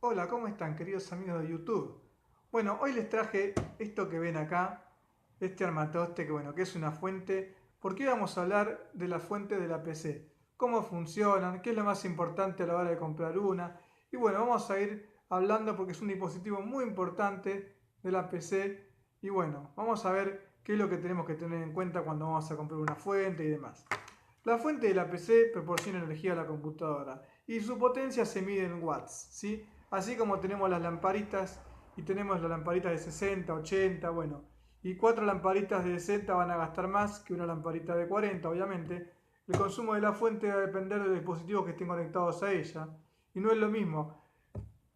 Hola, ¿cómo están, queridos amigos de YouTube? Bueno, hoy les traje esto que ven acá, este armatoste que es una fuente, porque vamos a hablar de la fuente de la PC, cómo funcionan, qué es lo más importante a la hora de comprar una, y bueno, vamos a ir hablando porque es un dispositivo muy importante de la PC, y bueno, vamos a ver qué es lo que tenemos que tener en cuenta cuando vamos a comprar una fuente y demás. La fuente de la PC proporciona energía a la computadora y su potencia se mide en watts, ¿sí? Así como tenemos las lamparitas y tenemos las lamparitas de 60, 80, bueno, y 4 lamparitas de 60 van a gastar más que una lamparita de 40, obviamente. El consumo de la fuente va a depender de los dispositivos que estén conectados a ella. Y no es lo mismo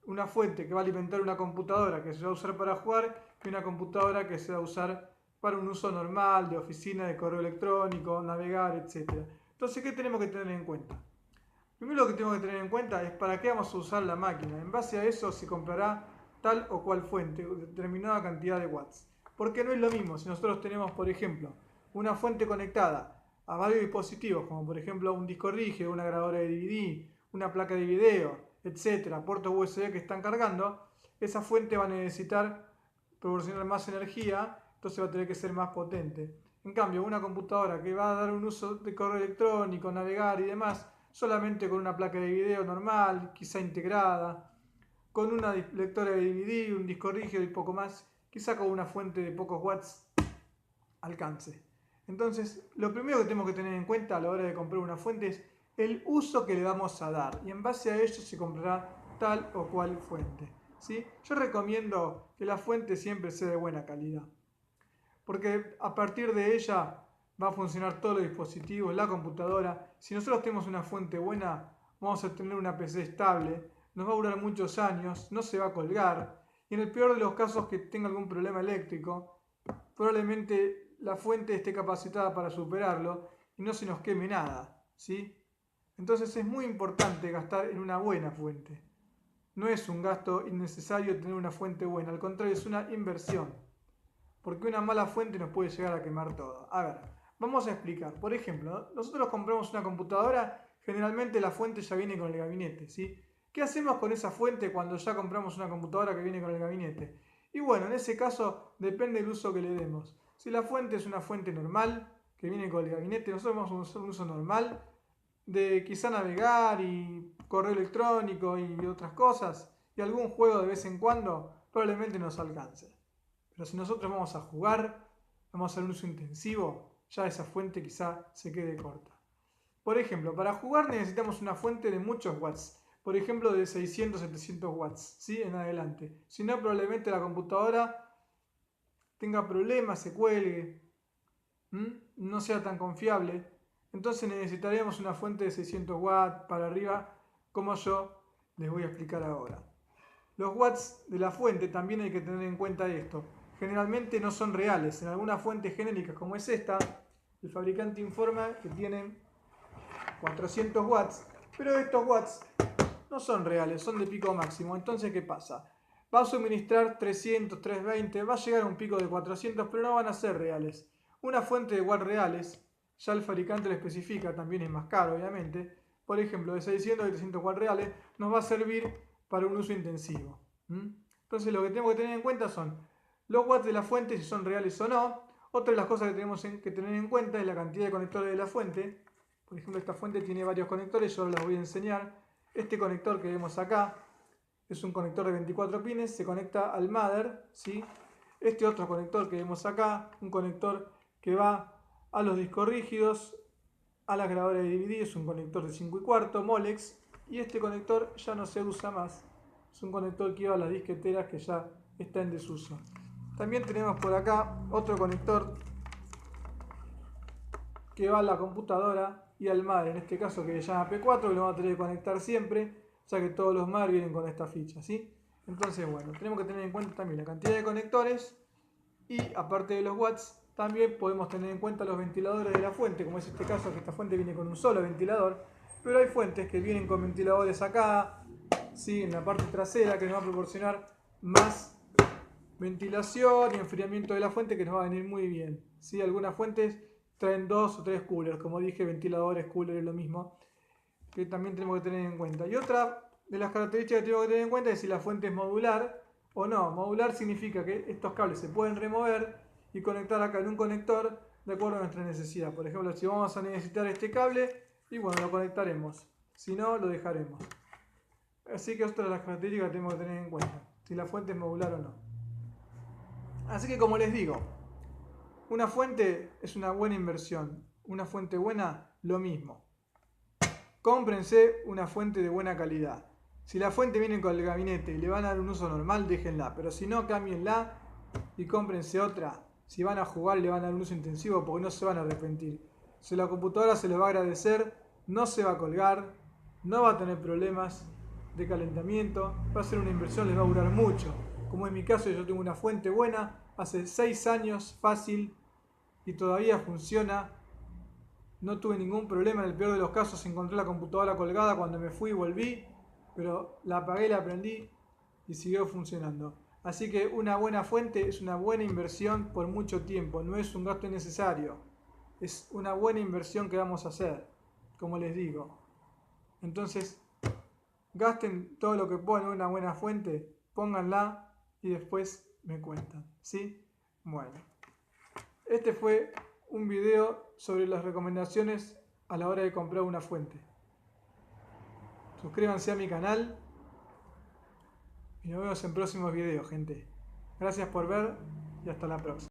una fuente que va a alimentar una computadora que se va a usar para jugar que una computadora que se va a usar para un uso normal, de oficina, de correo electrónico, navegar, etc. Entonces, ¿qué tenemos que tener en cuenta? Primero lo que tenemos que tener en cuenta es para qué vamos a usar la máquina. En base a eso se comprará tal o cual fuente, determinada cantidad de watts. Porque no es lo mismo si nosotros tenemos, por ejemplo, una fuente conectada a varios dispositivos, como por ejemplo un disco rígido, una grabadora de DVD, una placa de video, etcétera, puertos USB que están cargando, esa fuente va a necesitar proporcionar más energía, entonces va a tener que ser más potente. En cambio, una computadora que va a dar un uso de correo electrónico, navegar y demás, solamente con una placa de video normal, quizá integrada, con una lectora de DVD, un disco rígido y poco más, quizá con una fuente de pocos watts alcance. Entonces, lo primero que tenemos que tener en cuenta a la hora de comprar una fuente es el uso que le vamos a dar y en base a ello se comprará tal o cual fuente. ¿Sí? Yo recomiendo que la fuente siempre sea de buena calidad, porque a partir de ella va a funcionar todos los dispositivos, la computadora. Si nosotros tenemos una fuente buena, vamos a tener una PC estable, nos va a durar muchos años, no se va a colgar, y en el peor de los casos que tenga algún problema eléctrico, probablemente la fuente esté capacitada para superarlo y no se nos queme nada, ¿sí? Entonces es muy importante gastar en una buena fuente. No es un gasto innecesario tener una fuente buena, al contrario, es una inversión, porque una mala fuente nos puede llegar a quemar todo. A ver, vamos a explicar. Por ejemplo, nosotros compramos una computadora, generalmente la fuente ya viene con el gabinete, ¿sí? ¿Qué hacemos con esa fuente cuando ya compramos una computadora que viene con el gabinete? Y bueno, en ese caso depende del uso que le demos. Si la fuente es una fuente normal, que viene con el gabinete, nosotros vamos a un uso normal, de quizá navegar y correo electrónico y otras cosas, y algún juego de vez en cuando, probablemente nos alcance. Pero si nosotros vamos a jugar, vamos a hacer un uso intensivo, ya esa fuente quizá se quede corta. Por ejemplo, para jugar necesitamos una fuente de muchos watts, por ejemplo de 600-700 watts, ¿sí? En adelante. Si no, probablemente la computadora tenga problemas, se cuelgue, no sea tan confiable. Entonces necesitaríamos una fuente de 600 watts para arriba, como yo les voy a explicar ahora. Los watts de la fuente también hay que tener en cuenta esto. Generalmente no son reales. En algunas fuentes genéricas como es esta, el fabricante informa que tienen 400 watts, pero estos watts no son reales, son de pico máximo. Entonces, ¿qué pasa? Va a suministrar 300, 320, va a llegar a un pico de 400, pero no van a ser reales. Una fuente de watts reales, ya el fabricante lo especifica, también es más caro, obviamente. Por ejemplo, de 600 a 300 watts reales nos va a servir para un uso intensivo. Entonces, lo que tenemos que tener en cuenta son los watts de la fuente, si son reales o no. Otra de las cosas que tenemos que tener en cuenta es la cantidad de conectores de la fuente. Por ejemplo, esta fuente tiene varios conectores, yo los voy a enseñar. Este conector que vemos acá es un conector de 24 pines, se conecta al mother, ¿sí? Este otro conector que vemos acá, un conector que va a los discos rígidos, a las grabadoras de DVD, es un conector de 5 1/4 Molex, y este conector ya no se usa más, es un conector que iba a las disqueteras que ya está en desuso. También tenemos por acá otro conector que va a la computadora y al MAD, en este caso que se llama P4, que lo vamos a tener que conectar siempre, ya que todos los MAD vienen con esta ficha, ¿sí? Entonces, bueno, tenemos que tener en cuenta también la cantidad de conectores y aparte de los watts, también podemos tener en cuenta los ventiladores de la fuente, como es este caso, que esta fuente viene con un solo ventilador, pero hay fuentes que vienen con ventiladores acá, ¿sí? En la parte trasera, que nos va a proporcionar más ventilación y enfriamiento de la fuente, que nos va a venir muy bien, ¿sí? Algunas fuentes traen 2 o 3 coolers, como dije, ventiladores, coolers es lo mismo, que también tenemos que tener en cuenta. Y otra de las características que tengo que tener en cuenta es si la fuente es modular o no. Modular significa que estos cables se pueden remover y conectar acá en un conector de acuerdo a nuestra necesidad. Por ejemplo, si vamos a necesitar este cable, y bueno, lo conectaremos. Si no, lo dejaremos. Así que otra de las características que tenemos que tener en cuenta, si la fuente es modular o no. Así que como les digo, una fuente es una buena inversión. Una fuente buena, lo mismo. Cómprense una fuente de buena calidad. Si la fuente viene con el gabinete y le van a dar un uso normal, déjenla. Pero si no, cámbienla y cómprense otra. Si van a jugar, le van a dar un uso intensivo porque no se van a arrepentir. Si la computadora se les va a agradecer, no se va a colgar, no va a tener problemas de calentamiento. Va a ser una inversión, les va a durar mucho. Como en mi caso, yo tengo una fuente buena, hace 6 años, fácil, y todavía funciona. No tuve ningún problema, en el peor de los casos encontré la computadora colgada cuando me fui y volví, pero la apagué, la prendí y siguió funcionando. Así que una buena fuente es una buena inversión por mucho tiempo, no es un gasto innecesario, es una buena inversión que vamos a hacer, como les digo. Entonces, gasten todo lo que puedan en una buena fuente, pónganla y después me cuentan, ¿sí? Bueno, este fue un video sobre las recomendaciones a la hora de comprar una fuente. Suscríbanse a mi canal y nos vemos en próximos videos, gente. Gracias por ver y hasta la próxima.